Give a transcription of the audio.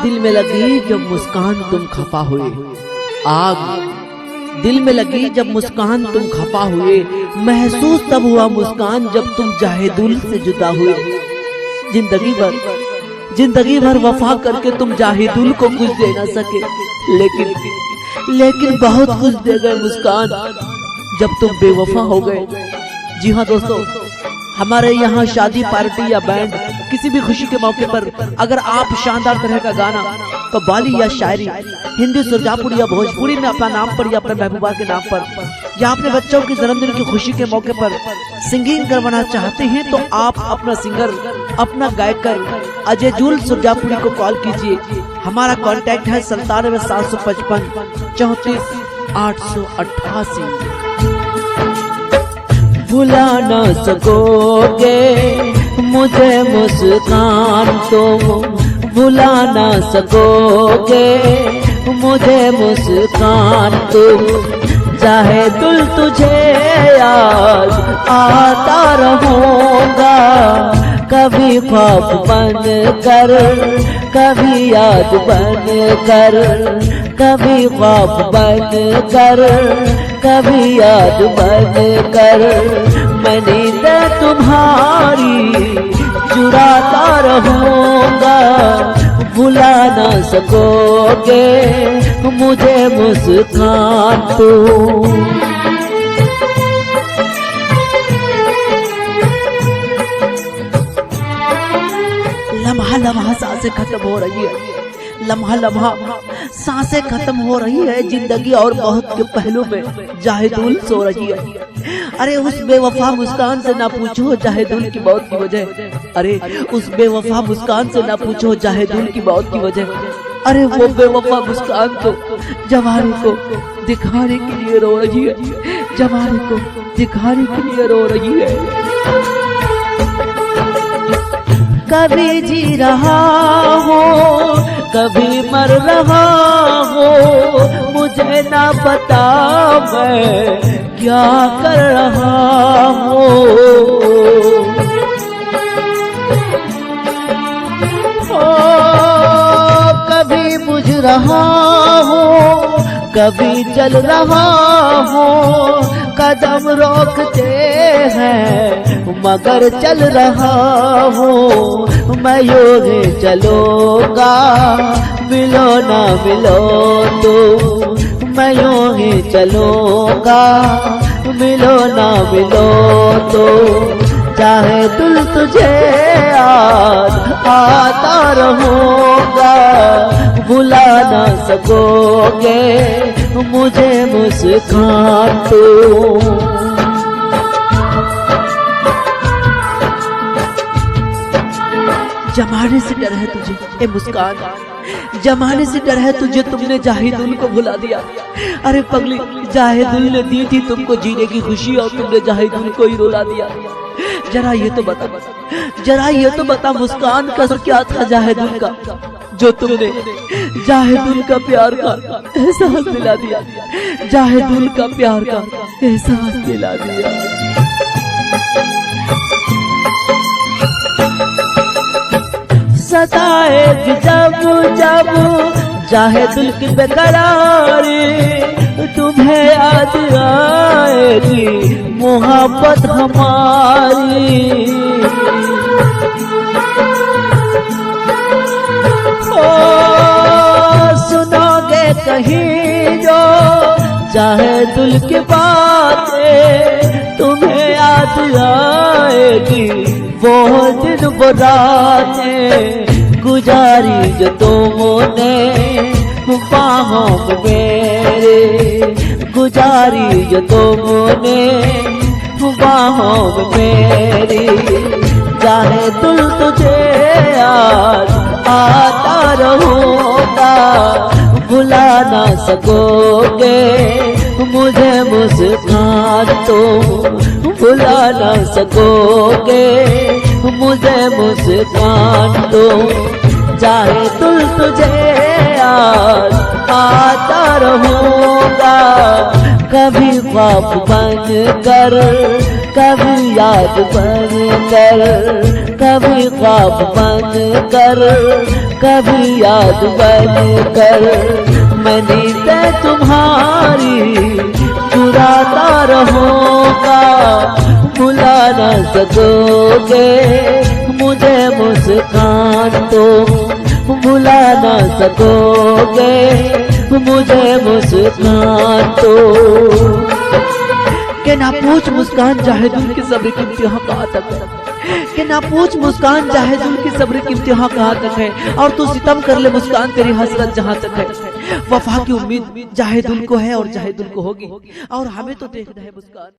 दिल में लगी जब मुस्कान तुम खफा हुए, आग दिल में लगी जब मुस्कान तुम खफा हुए, महसूस तब हुआ मुस्कान जब तुम जाहिदुल से जुदा हुए। जिंदगी भर वफा करके तुम जाहिदुल को कुछ दे ना सके, लेकिन बहुत कुछ दे गए मुस्कान जब तुम बेवफा हो गए। जी हाँ दोस्तों, हमारे यहाँ शादी पार्टी या बैंड किसी भी खुशी के मौके पर अगर आप शानदार तरह का गाना, कव्वाली या शायरी, हिंदी, सुरजापुरी या भोजपुरी में अपना नाम पर या अपने महबूबा के नाम पर या अपने बच्चों की जन्मदिन की खुशी के मौके पर सिंगिंग करवाना चाहते हैं तो आप अपना सिंगर, अपना गायकर अजयजुल सुरजापुरी को कॉल कीजिए। हमारा कॉन्टैक्ट है 97 755 34 888। भुला न सकोगे मुझे मुस्कान तुम, भुला न सकोगे मुझे मुस्कान तुम, जाहिदुल तुझे याद आता रहूंगा, कभी ख्वाब बन कर, कभी याद बन कर, कभी ख्वाब बन कर, कभी याद बन कर, मैं नींद तुम्हारी चुराता रहूंगा, भुला ना सकोगे मुझे मुस्कान तुम। लम्हा लम्हा सांसें खत्म हो रही है, लम्हा लम्हा सांसें खत्म हो रही है, जिंदगी और बहुत के पहलू में जाहिदुल सो रही है। अरे उस बेवफा मुस्कान से ना पूछो जाहिदुल की मौत की वजह, अरे उस बेवफा मुस्कान से ना पूछो जाहिदुल की मौत की वजह। अरे वो बेवफा मुस्कान तो जवानी को दिखाने के लिए रो रही है, जवानी को दिखाने के लिए रो रही है। कभी जी रहा हो कभी मर रहा हो, मुझे ना पता मैं क्या कर रहा हूँ। कभी बुझ रहा हूँ कभी जल रहा हूँ, कदम रोकते हैं मगर चल रहा हूँ, मैं यूं ही चलूंगा मिलो ना मिलो तुम, मैं यूं ही चलूंगा मिलो ना मिलो तुम, जाहिदुल तुझे याद आता रहूंगा, भुला ना सकोगे मुझे मुस्कान तुम। जमाने से डर है तुझे ए मुस्कान, जमाने से डर है तुझे, तुमने जाहिदुल को भुला दिया। अरे पगली, जाहिदुल ने दी थी तुमको जीने की खुशी और तुमने जाहिदुल को ही रुला दिया। जरा ये तो बता, जरा ये तो बता मुस्कान का क्या था जाहिदुल का, जो तुमने जाहिदुल का प्यार का एहसास दिला दिया, जाहिदुल का प्यार का एहसास दिला दिया। सताए जब जब जाहिदुल की बेकरारी, तुम्हें याद आएगी मोहब्बत हमारी। ओ सुनोगे कहीं जो जाहिदुल की बातें, तुम्हें याद आएगी वो दिन वो रातें गुजारी जो तुमने बाहों में मेरे, गुजारी जो तुमने बाहों में मेरी, जाहिदुल तुझे याद आता रहूंगा, भुला ना सकोगे मुझे मुस्कान तुम, भुला ना सकोगे मुझे मुस्कान तुम, जाहिदुल तुझे याद आता रहूंगा, कभी ख्वाब बन कर, कभी याद बन कर, कभी ख्वाब बन कर, कभी याद बन कर मैं नींद तुम्हारी चुराता रहूंगा, भुला न सकोगे मुझे मुस्कान तो, भुला न सकोगे मुझे मुस्कान तो। के ना पूछ मुस्कान जाहिदुल की सब्र की इम्तिहान कहाँ तक है, कि ना पूछ मुस्कान जाहिदुल की सब्र की इम्तिहान कहाँ तक है, और तू सितम कर ले मुस्कान तेरी हसरत जहाँ तक है। वफा की उम्मीद जाहिदुल को है और जाहिदुल को होगी, और हमें तो देखना है मुस्कान।